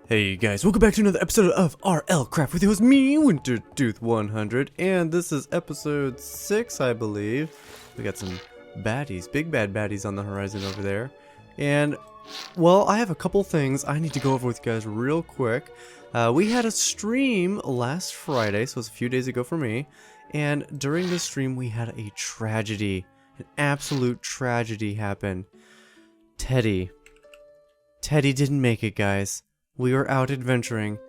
Hey guys, welcome back to another episode of RLCraft with your host me, WinterTooth100, and this is episode 6, I believe. We got some baddies, big bad baddies on the horizon over there. And, well, I have a couple things I need to go over with you guys real quick. We had a stream last Friday, so it's a few days ago for me, and during the stream we had a tragedy, an absolute tragedy happen. Teddy didn't make it, guys. We were out adventuring.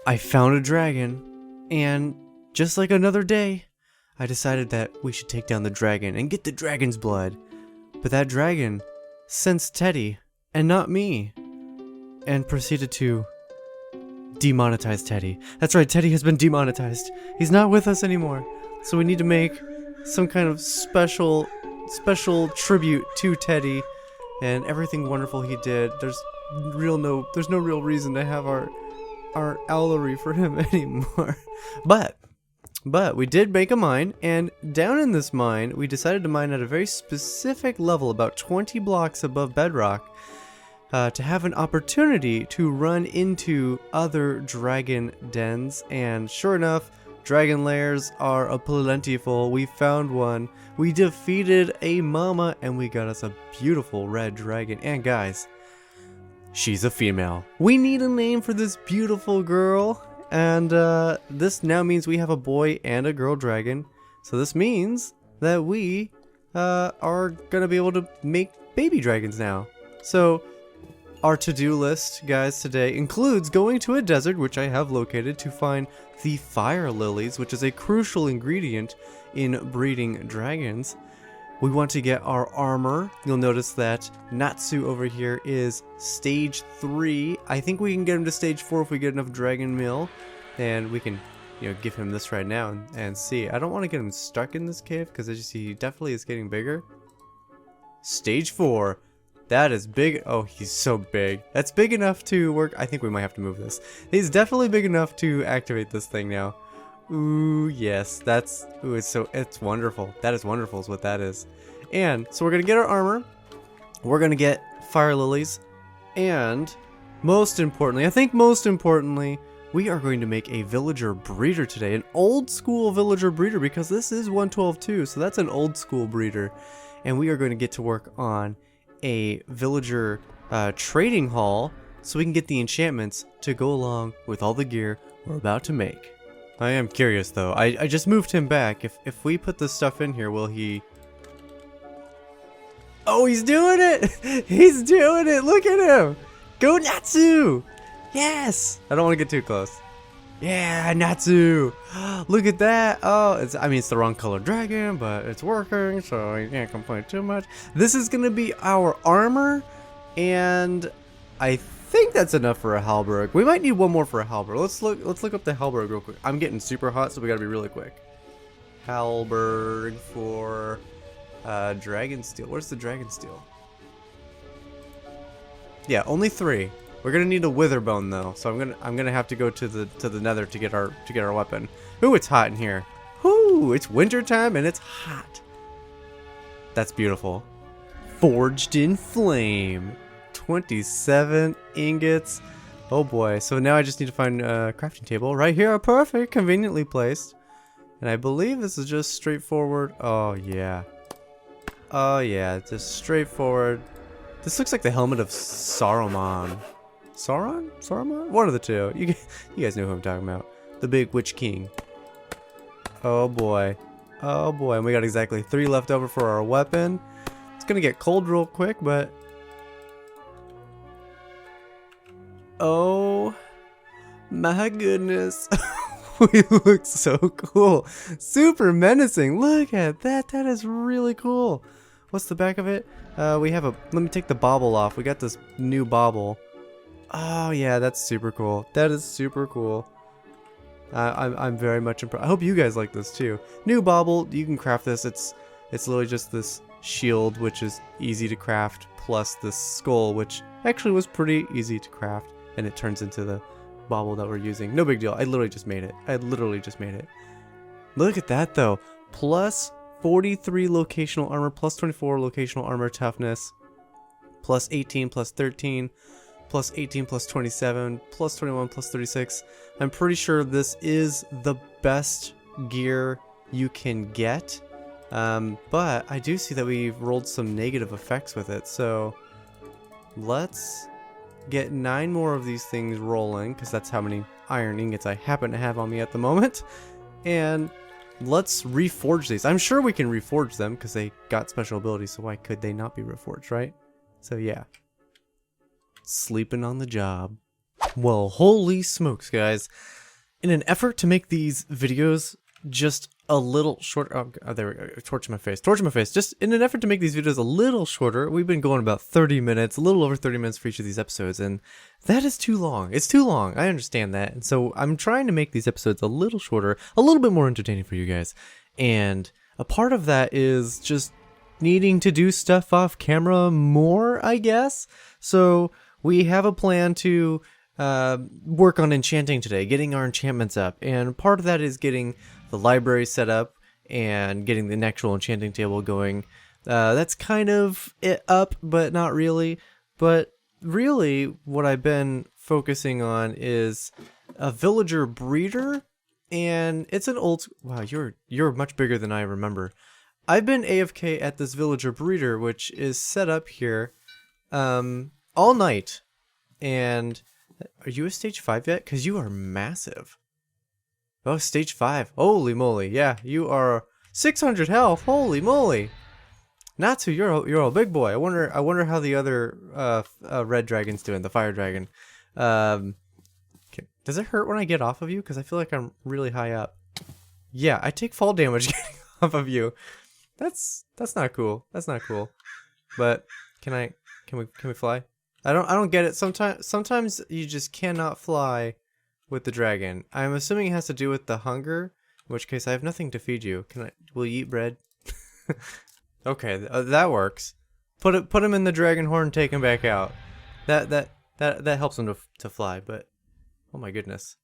I found a dragon, and just like another day, I decided that we should take down the dragon and get the dragon's blood. But that dragon sensed Teddy, and not me, and proceeded to demonetize Teddy. That's right, Teddy has been demonetized. He's not with us anymore. So we need to make some kind of special tribute to Teddy and everything wonderful he did. There's no real reason to have our owlery for him anymore. But we did make a mine, and down in this mine we decided to mine at a very specific level, about 20 blocks above bedrock, to have an opportunity to run into other dragon dens. And sure enough, dragon lairs are aplentiful. We found one, we defeated a mama, and we got us a beautiful red dragon. And guys, she's a female. We need a name for this beautiful girl, and this now means we have a boy and a girl dragon. So this means that we are gonna be able to make baby dragons now. So our to-do list, guys, today includes going to a desert, which I have located, to find the fire lilies, which is a crucial ingredient in breeding dragons. We want to get our armor. You'll notice that Natsu over here is stage 3. I think we can get him to stage 4 if we get enough dragon meal. And we can, give him this right now and see. I don't want to get him stuck in this cave because he definitely is getting bigger. Stage 4. That is big. Oh, he's so big. That's big enough to work. I think we might have to move this. He's definitely big enough to activate this thing now. Ooh, yes, it's wonderful. That is wonderful is what that is. And so we're gonna get our armor, we're gonna get fire lilies, and most importantly, we are going to make a villager breeder today, an old school villager breeder, because this is 112.2, so that's an old school breeder. And we are going to get to work on a villager trading hall so we can get the enchantments to go along with all the gear we're about to make. I am curious though. I just moved him back. If we put this stuff in here, will he... Oh, he's doing it! He's doing it! Look at him! Go Natsu! Yes! I don't want to get too close. Yeah, Natsu! Look at that! Oh, it's the wrong color dragon, but it's working, so you can't complain too much. This is gonna be our armor, and I think that's enough for a halberd. We might need one more for a halberd. Let's look up the halberd real quick. I'm getting super hot, so we gotta be really quick. Halberd for dragon steel. Where's the dragon steel? Yeah, only 3. We're gonna need a wither bone though, so I'm gonna have to go to the nether to get our weapon. Ooh, it's hot in here. Ooh, it's winter time and it's hot. That's beautiful. Forged in flame. 27 ingots. Oh boy. So now I just need to find a crafting table right here. Perfect, conveniently placed. And I believe this is just straightforward. Oh yeah. Oh yeah, just straightforward. This looks like the helmet of Saruman. Saruman? One of the two. You guys know who I'm talking about. The big witch king. Oh boy. Oh boy. And we got exactly 3 left over for our weapon. It's gonna get cold real quick, but... Oh my goodness. We look so cool. Super menacing. Look at that. That is really cool. What's the back of it? We have let me take the bauble off. We got this new bauble. Oh yeah, that's super cool. That is super cool. I'm very much impressed. I hope you guys like this too. New bauble. You can craft this. It's literally just this shield, which is easy to craft, plus this skull, which actually was pretty easy to craft. And it turns into the bauble that we're using. No big deal. I literally just made it. Look at that though. Plus 43 locational armor, plus 24 locational armor toughness, plus 18, plus 13, plus 18 plus 27 plus 21 plus 36. I'm pretty sure this is the best gear you can get. But I do see that we've rolled some negative effects with it, so let's get 9 more of these things rolling, because that's how many iron ingots I happen to have on me at the moment. And let's reforge these. I'm sure we can reforge them because they got special abilities, so why could they not be reforged, right? So yeah. Sleeping on the job. Well, holy smokes, guys. In an effort to make these videos just a little shorter, oh, there we go, torch my face, just in an effort to make these videos a little shorter, we've been going about 30 minutes, a little over 30 minutes for each of these episodes, and that is too long. It's too long, I understand that, and so I'm trying to make these episodes a little shorter, a little bit more entertaining for you guys, and a part of that is just needing to do stuff off camera more, I guess. So we have a plan to work on enchanting today, getting our enchantments up, and part of that is getting the library set up and getting the actual enchanting table going. That's kind of it up, but not really. But really, what I've been focusing on is a villager breeder, and it's an old. Wow, you're much bigger than I remember. I've been AFK at this villager breeder, which is set up here, all night. And are you a stage 5 yet? Because you are massive. Oh, stage 5. Holy moly. Yeah, you are 600 health. Holy moly. Natsu, you're a big boy. I wonder how the other red dragon's doing, the fire dragon. Okay. Does it hurt when I get off of you? Because I feel like I'm really high up. Yeah, I take fall damage getting off of you. That's not cool. That's not cool. But can we fly? I don't get it. Sometimes you just cannot fly with the dragon. I'm assuming it has to do with the hunger, in which case I have nothing to feed you. Will you eat bread? Okay, that works. Put him in the dragon horn, take him back out. That helps him to fly, but oh my goodness.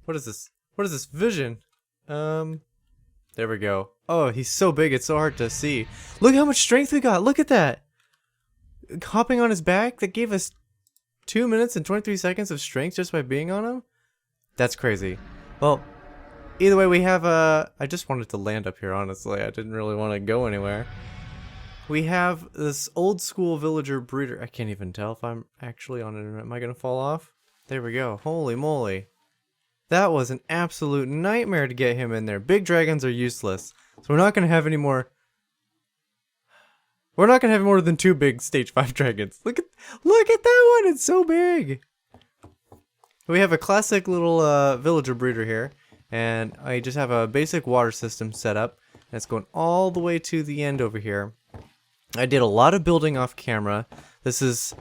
What is this? What is this vision? There we go. Oh, he's so big, it's so hard to see. Look how much strength we got. Look at that. Hopping on his back, that gave us 2 minutes and 23 seconds of strength just by being on him? That's crazy. Well, either way, we have I just wanted to land up here, honestly. I didn't really want to go anywhere. We have this old school villager breeder. I can't even tell if I'm actually on it. Am I going to fall off? There we go. Holy moly. That was an absolute nightmare to get him in there. Big dragons are useless. So we're not going to have any more. We're not going to have more than 2 big stage 5 dragons. Look at that one. It's so big. We have a classic little villager breeder here. And I just have a basic water system set up. And it's going all the way to the end over here. I did a lot of building off camera. This is,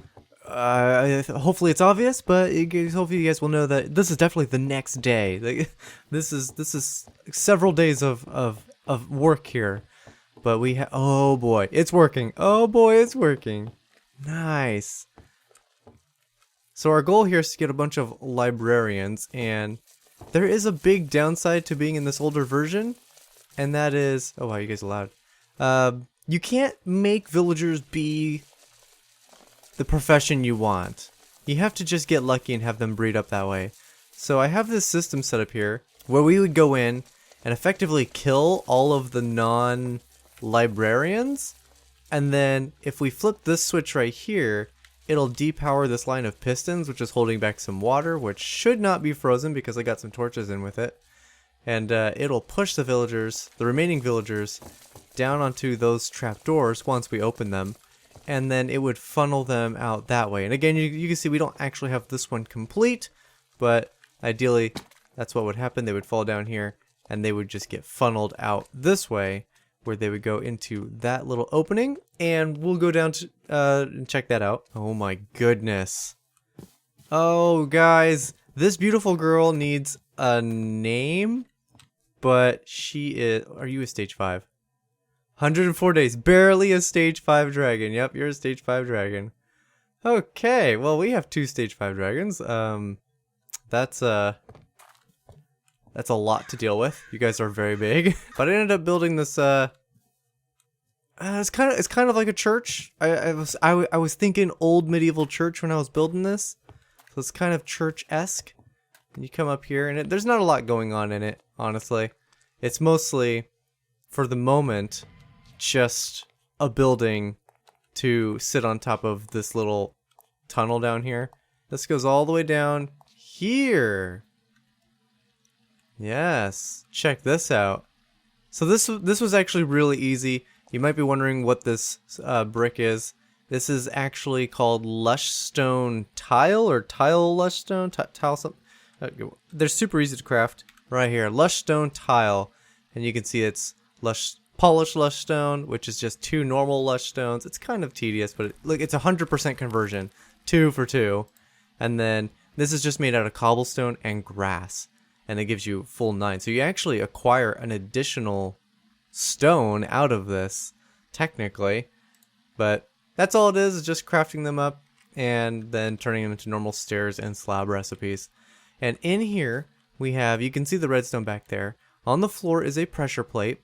hopefully it's obvious, but hopefully you guys will know that this is definitely the next day. This is several days of work here. But we have, oh boy, it's working. Oh boy, it's working. Nice. So our goal here is to get a bunch of librarians, and there is a big downside to being in this older version, and that is, oh wow, you guys are loud. You can't make villagers be the profession you want. You have to just get lucky and have them breed up that way. So I have this system set up here where we would go in and effectively kill all of the non-librarians, and then if we flip this switch right here, it'll depower this line of pistons, which is holding back some water, which should not be frozen because I got some torches in with it. And it'll push the villagers, the remaining villagers, down onto those trapdoors once we open them, and then it would funnel them out that way. And again, you can see we don't actually have this one complete, but ideally that's what would happen. They would fall down here and they would just get funneled out this way, where they would go into that little opening, and we'll go down to and check that out. Oh my goodness. Oh guys, this beautiful girl needs a name, but she is, are you a stage 5? 104 days, barely a stage 5 dragon. Yep, you're a stage 5 dragon. Okay, well we have 2 stage 5 dragons. That's a lot to deal with. You guys are very big. But I ended up building this It's kind of like a church. I was thinking old medieval church when I was building this, so it's kind of church-esque. And you come up here, and there's not a lot going on in it, honestly. It's mostly, for the moment, just a building to sit on top of this little tunnel down here. This goes all the way down here. Yes, check this out. So this was actually really easy. You might be wondering what this brick is. This is actually called lush stone tile, or tile lush stone tile something. They're super easy to craft. Right here, lush stone tile, and you can see it's polished lush stone, which is just 2 normal lush stones. It's kind of tedious, but look, it's 100% conversion, 2 for 2, and then this is just made out of cobblestone and grass, and it gives you full 9. So you actually acquire an additional stone out of this, technically, but that's all it is just crafting them up and then turning them into normal stairs and slab recipes. And in here we have, you can see the redstone back there. On the floor is a pressure plate,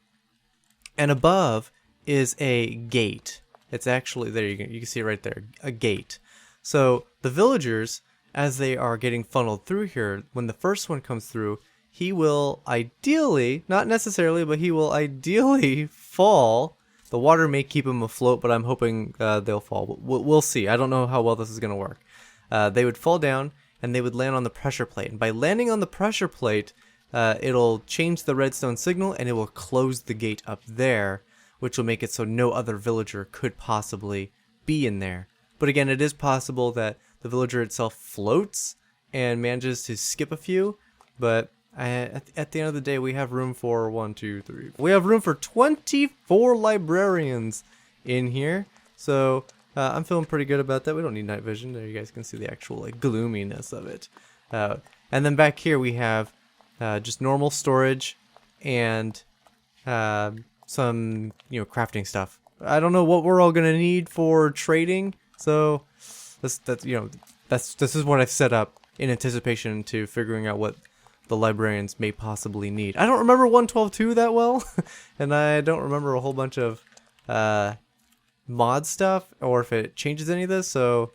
and above is a gate. It's actually, there you can see it right there, a gate. So the villagers, as they are getting funneled through here, when the first one comes through, he will ideally, not necessarily, but he will ideally fall. The water may keep him afloat, but I'm hoping they'll fall. We'll see. I don't know how well this is going to work. They would fall down, and they would land on the pressure plate. And by landing on the pressure plate, it'll change the redstone signal, and it will close the gate up there, which will make it so no other villager could possibly be in there. But again, it is possible that the villager itself floats and manages to skip a few, but at the end of the day, we have room for 1, 2, 3. We have room for 24 librarians in here, so I'm feeling pretty good about that. We don't need night vision. There, you guys can see the actual like gloominess of it. And then back here we have just normal storage and some crafting stuff. I don't know what we're all gonna need for trading, so this is what I've set up in anticipation to figuring out what the librarians may possibly need. I don't remember 1.12.2 that well, and I don't remember a whole bunch of mod stuff, or if it changes any of this, so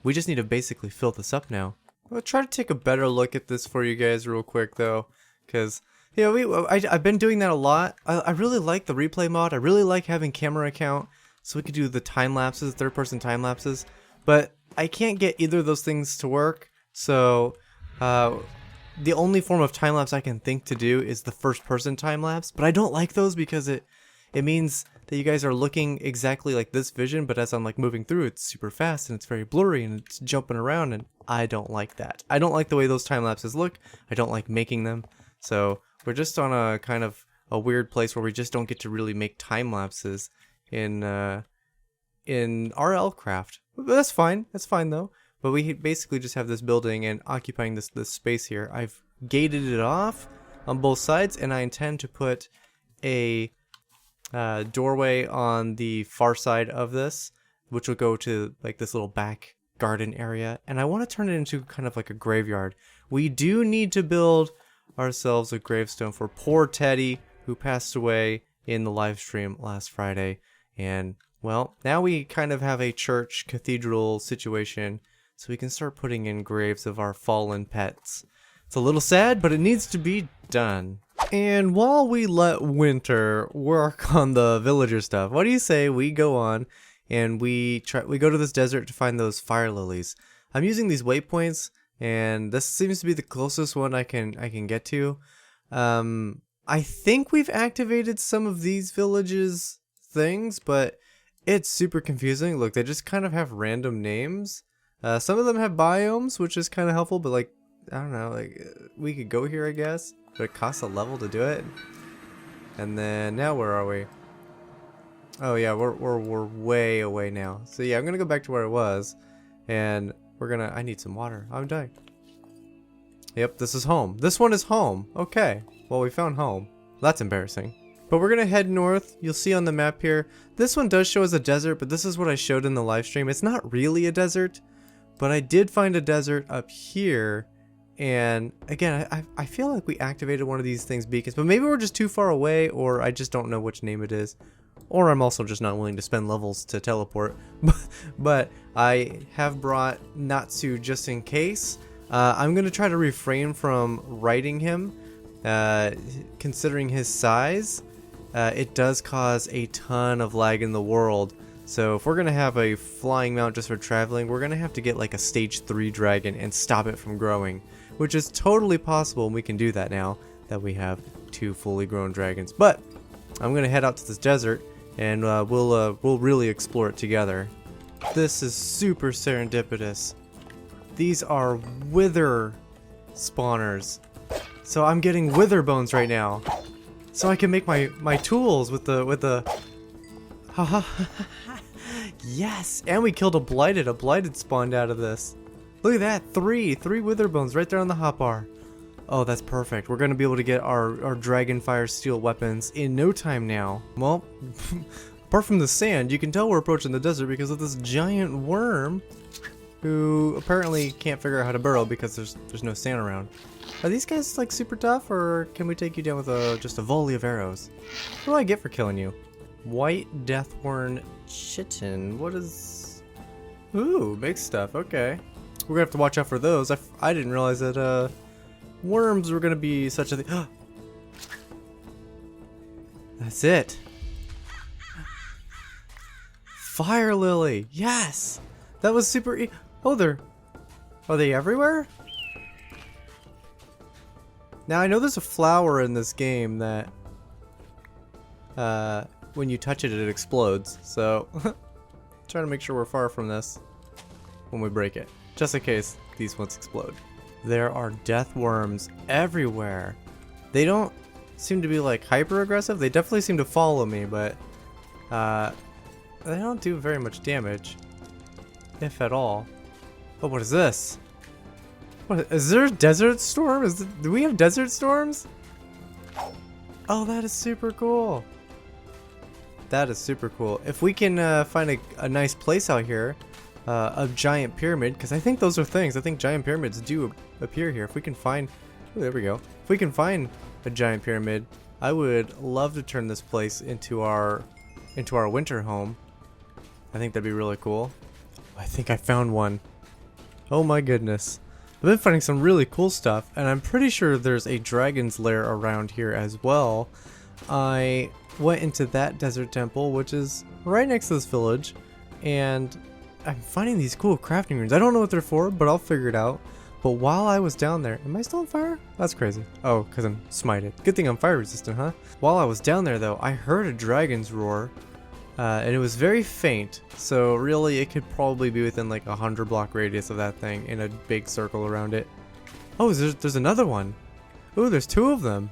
we just need to basically fill this up now. I'll try to take a better look at this for you guys real quick though, because I've been doing that a lot. I really like the replay mod. I really like having camera account, so we could do the time lapses, third-person time lapses, but I can't get either of those things to work, so the only form of time lapse I can think to do is the first person time lapse, but I don't like those because it means that you guys are looking exactly like this vision, but as I'm like moving through, it's super fast and it's very blurry and it's jumping around, and I don't like that. I don't like the way those time lapses look. I don't like making them. So we're just on a kind of a weird place where we just don't get to really make time lapses in RLCraft. But that's fine. That's fine though. But we basically just have this building and occupying this space here. I've gated it off on both sides, and I intend to put a doorway on the far side of this, which will go to like this little back garden area. And I want to turn it into kind of like a graveyard. We do need to build ourselves a gravestone for poor Teddy, who passed away in the live stream last Friday. And well, now we kind of have a church cathedral situation, so we can start putting in graves of our fallen pets. It's a little sad, but it needs to be done. And while we let Winter work on the villager stuff, what do you say we go on and we go to this desert to find those fire lilies? I'm using these waypoints, and this seems to be the closest one I can get to. I think we've activated some of these villages things, but it's super confusing. Look, they just kind of have random names. Some of them have biomes, which is kind of helpful, but like, I don't know, like we could go here, I guess, but it costs a level to do it. And then now where are we? Oh yeah, we're way away now. So yeah, I'm gonna go back to where I was, and I need some water. I'm dying. Yep, this is home. This one is home. Okay, well we found home. That's embarrassing. But we're gonna head north. You'll see on the map here, this one does show as a desert, but this is what I showed in the live stream. It's not really a desert, but I did find a desert up here. And again, I feel like we activated one of these things beacons, but maybe we're just too far away, or I just don't know which name it is. or I'm also just not willing to spend levels to teleport. But I have brought Natsu just in case. I'm going to try to refrain from riding him, considering his size. It does cause a ton of lag in the world. So if we're going to have a flying mount just for traveling, we're going to have to get like a stage 3 dragon and stop it from growing, which is totally possible, and we can do that now that we have 2 fully grown dragons. But I'm going to head out to this desert, and we'll really explore it together. This is super serendipitous. These are wither spawners. So I'm getting wither bones right now. So I can make my tools with the haha. Yes, and we killed a blighted spawned out of this. Look at that, three wither bones right there on the hotbar. Oh, that's perfect. We're gonna be able to get our dragon fire steel weapons in no time now. Well, apart from the sand, you can tell we're approaching the desert because of this giant worm who apparently can't figure out how to burrow because there's no sand around. Are these guys like super tough, or can we take you down with just a volley of arrows? What do I get for killing you? White deathworm chitin. What is... Ooh, big stuff. Okay. We're gonna have to watch out for those. I didn't realize that worms were gonna be such a thing. That's it. Fire lily. Yes! That was super oh, are they everywhere? Now I know there's a flower in this game that when you touch it, it explodes. So trying to make sure we're far from this when we break it, just in case these ones explode. There are death worms everywhere. They don't seem to be like hyper aggressive. They definitely seem to follow me, but they don't do very much damage, if at all. Oh, what is this? What is there? A desert storm? Do we have desert storms? Oh, that is super cool. That is super cool. If we can find a nice place out here, a giant pyramid, because I think those are things. I think giant pyramids do appear here. If we can find, oh, there we go. If we can find a giant pyramid, I would love to turn this place into our winter home. I think that'd be really cool. I think I found one. Oh my goodness. I've been finding some really cool stuff, and I'm pretty sure there's a dragon's lair around here as well. I went into that desert temple, which is right next to this village, and I'm finding these cool crafting rooms. I don't know what they're for, but I'll figure it out. But while I was down there, am I still on fire? That's crazy. Oh, because I'm smited. Good thing I'm fire resistant, huh? While I was down there though, I heard a dragon's roar. And it was very faint, so really it could probably be within like a 100-block radius of that thing in a big circle around it. Oh, there's another one. Ooh, there's 2 of them.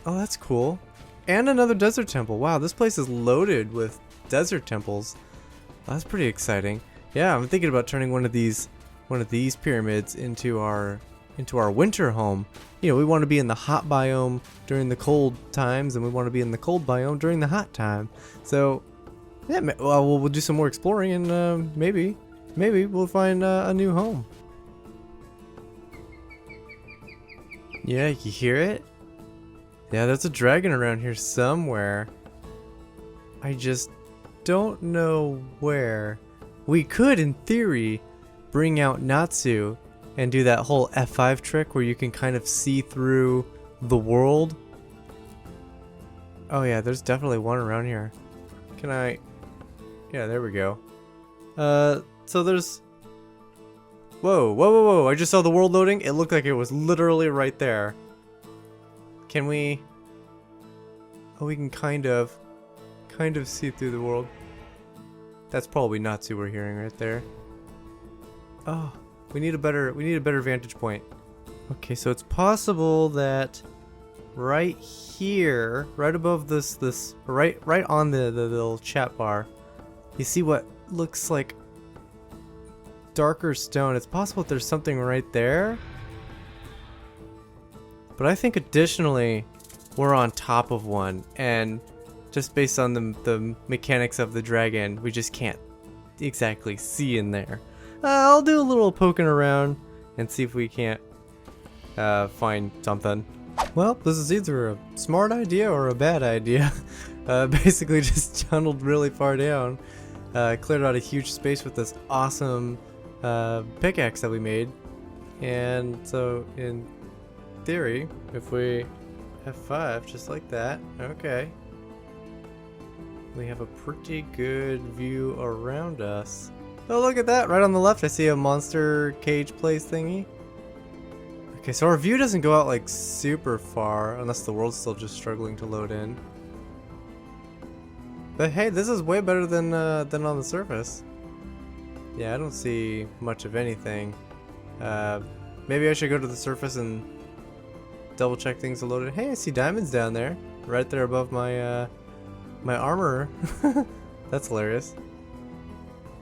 Oh, that's cool. And another desert temple. Wow, this place is loaded with desert temples. That's pretty exciting. Yeah, I'm thinking about turning one of these pyramids into our winter home. You know, we want to be in the hot biome during the cold times, and we want to be in the cold biome during the hot time. So yeah, well, we'll do some more exploring, and maybe we'll find a new home. Yeah, you hear it? Yeah, there's a dragon around here somewhere. I just don't know where. We could, in theory, bring out Natsu and do that whole F5 trick where you can kind of see through the world. Oh yeah, there's definitely one around here. Can I... Yeah, there we go. So there's... Whoa, I just saw the world loading. It looked like it was literally right there. Can we... Oh, we can kind of see through the world. That's probably Natsu we're hearing right there. Oh, we need a better vantage point. Okay, so it's possible that right here, right above this right on the little chat bar, you see what looks like darker stone. It's possible that there's something right there. But I think additionally, we're on top of one, and just based on the mechanics of the dragon, we just can't exactly see in there. I'll do a little poking around and see if we can't find something. Well, this is either a smart idea or a bad idea. Basically just tunneled really far down. Cleared out a huge space with this awesome pickaxe that we made. And so in theory, if we F5 just like that, okay, we have a pretty good view around us. Oh, look at that! Right on the left I see a monster cage place thingy. Okay, so our view doesn't go out like super far unless the world's still just struggling to load in. But hey, this is way better than on the surface. Yeah, I don't see much of anything. Maybe I should go to the surface and double check things are loaded. Hey, I see diamonds down there, right there above my my armor. That's hilarious.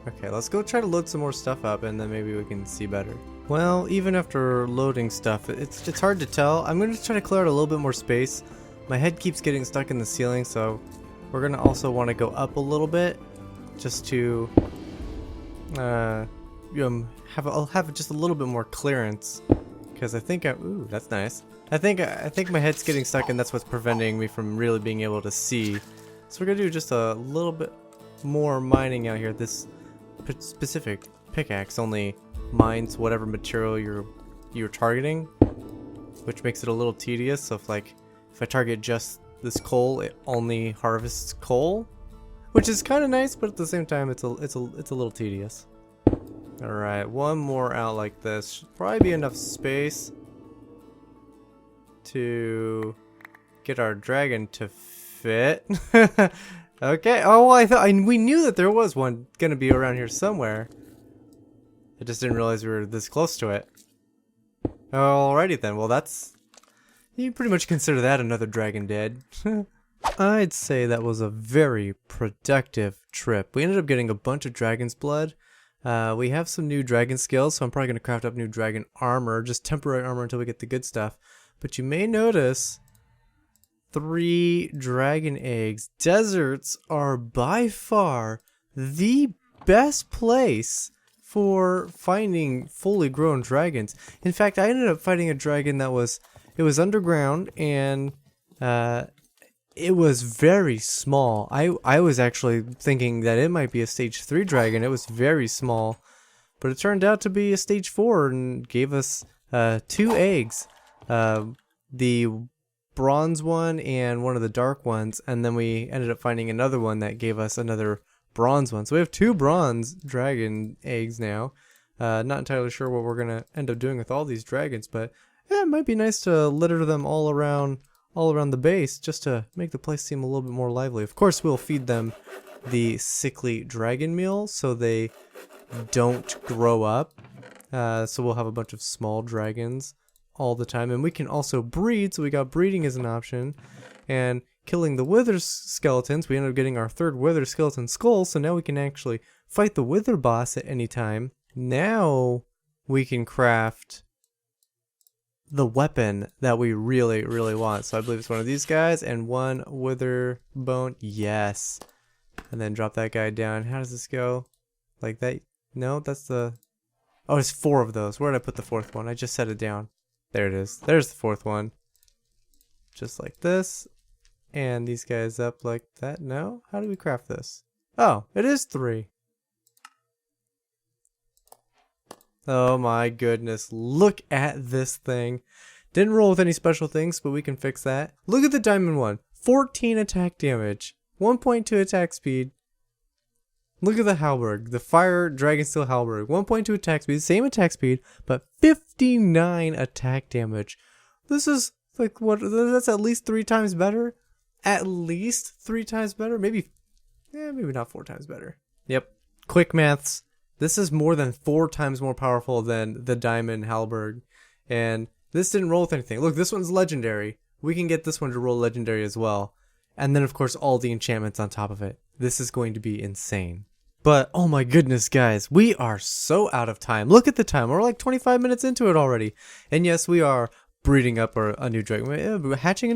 Okay, let's go try to load some more stuff up, and then maybe we can see better. Well, even after loading stuff, it's hard to tell. I'm gonna try to clear out a little bit more space. My head keeps getting stuck in the ceiling, so we're gonna also want to go up a little bit, just to have just a little bit more clearance. Because I think ooh, that's nice. I think my head's getting stuck, and that's what's preventing me from really being able to see. So we're gonna do just a little bit more mining out here. This specific pickaxe only mines whatever material you're targeting, which makes it a little tedious. So if I target just this coal, it only harvests coal, which is kind of nice, but at the same time it's a little tedious. All right, one more out like this should probably be enough space to get our dragon to fit. Okay. Oh, we knew that there was one gonna be around here somewhere. I just didn't realize we were this close to it. Alrighty then. Well, you pretty much consider that another dragon dead. I'd say that was a very productive trip. We ended up getting a bunch of dragon's blood. We have some new dragon skills, so I'm probably gonna craft up new dragon armor, just temporary armor until we get the good stuff. But you may notice 3 dragon eggs. Deserts are by far the best place for finding fully grown dragons. In fact, I ended up fighting a dragon that was underground, and it was very small. I was actually thinking that it might be a stage 3 dragon. It was very small, but it turned out to be a stage 4 and gave us 2 eggs. The bronze one and one of the dark ones, and then we ended up finding another one that gave us another bronze one. So we have 2 bronze dragon eggs now. Not entirely sure what we're gonna end up doing with all these dragons, but yeah, it might be nice to litter them all around the base just to make the place seem a little bit more lively. Of course, we'll feed them the sickly dragon meal so they don't grow up. So we'll have a bunch of small dragons all the time, and we can also breed, so we got breeding as an option, and killing the wither skeletons. We ended up getting our 3rd wither skeleton skull, so now we can actually fight the wither boss at any time. Now we can craft the weapon that we really, really want. So I believe it's one of these guys and 1 wither bone. Yes. And then drop that guy down. How does this go? Like that? No, that's the... Oh, it's 4 of those. Where did I put the 4th one? I just set it down. There it is. There's the 4th one. Just like this. And these guys up like that. No? How do we craft this? Oh, it is 3. Oh my goodness. Look at this thing. Didn't roll with any special things, but we can fix that. Look at the diamond one. 14 attack damage. 1.2 attack speed. Look at the halberd, the fire dragon steel halberd. 1.2 attack speed, same attack speed, but 59 attack damage. This is like what? That's at least 3 times better. At least 3 times better. Maybe not 4 times better. Yep. Quick maths. This is more than 4 times more powerful than the diamond halberd, and this didn't roll with anything. Look, this one's legendary. We can get this one to roll legendary as well, and then of course all the enchantments on top of it. This is going to be insane. But, oh my goodness, guys, we are so out of time. Look at the time. We're like 25 minutes into it already. And yes, we are breeding up a new dragon. Hatching a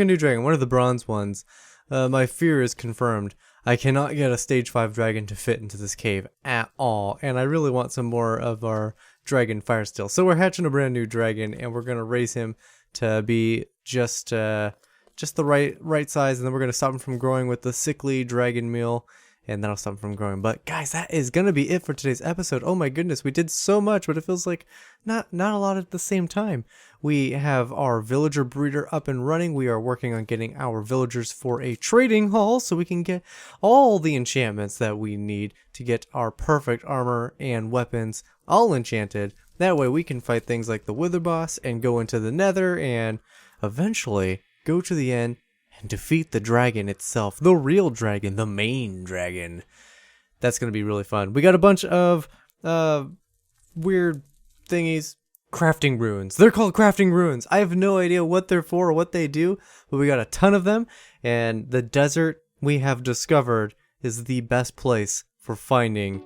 new dragon, one of the bronze ones. My fear is confirmed. I cannot get a stage 5 dragon to fit into this cave at all. And I really want some more of our dragon fire steel. So we're hatching a brand new dragon, and we're going to raise him to be just just the right size, and then we're gonna stop them from growing with the sickly dragon meal, and that'll stop them from growing. But guys, that is gonna be it for today's episode. Oh my goodness, we did so much, but it feels like not a lot at the same time. We have our villager breeder up and running. We are working on getting our villagers for a trading hall so we can get all the enchantments that we need to get our perfect armor and weapons all enchanted. That way we can fight things like the Wither Boss and go into the Nether and eventually go to the end and defeat the dragon itself. The real dragon, the main dragon. That's going to be really fun. We got a bunch of weird thingies. Crafting runes. They're called crafting runes. I have no idea what they're for or what they do, but we got a ton of them, and the desert we have discovered is the best place for finding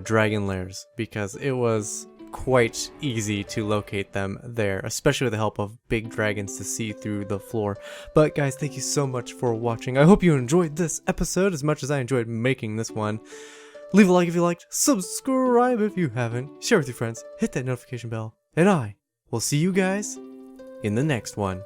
dragon lairs, because it was quite easy to locate them there, especially with the help of big dragons to see through the floor. But guys, thank you so much for watching. I hope you enjoyed this episode as much as I enjoyed making this one. Leave a like if you liked, subscribe if you haven't, share with your friends, hit that notification bell, and I will see you guys in the next one.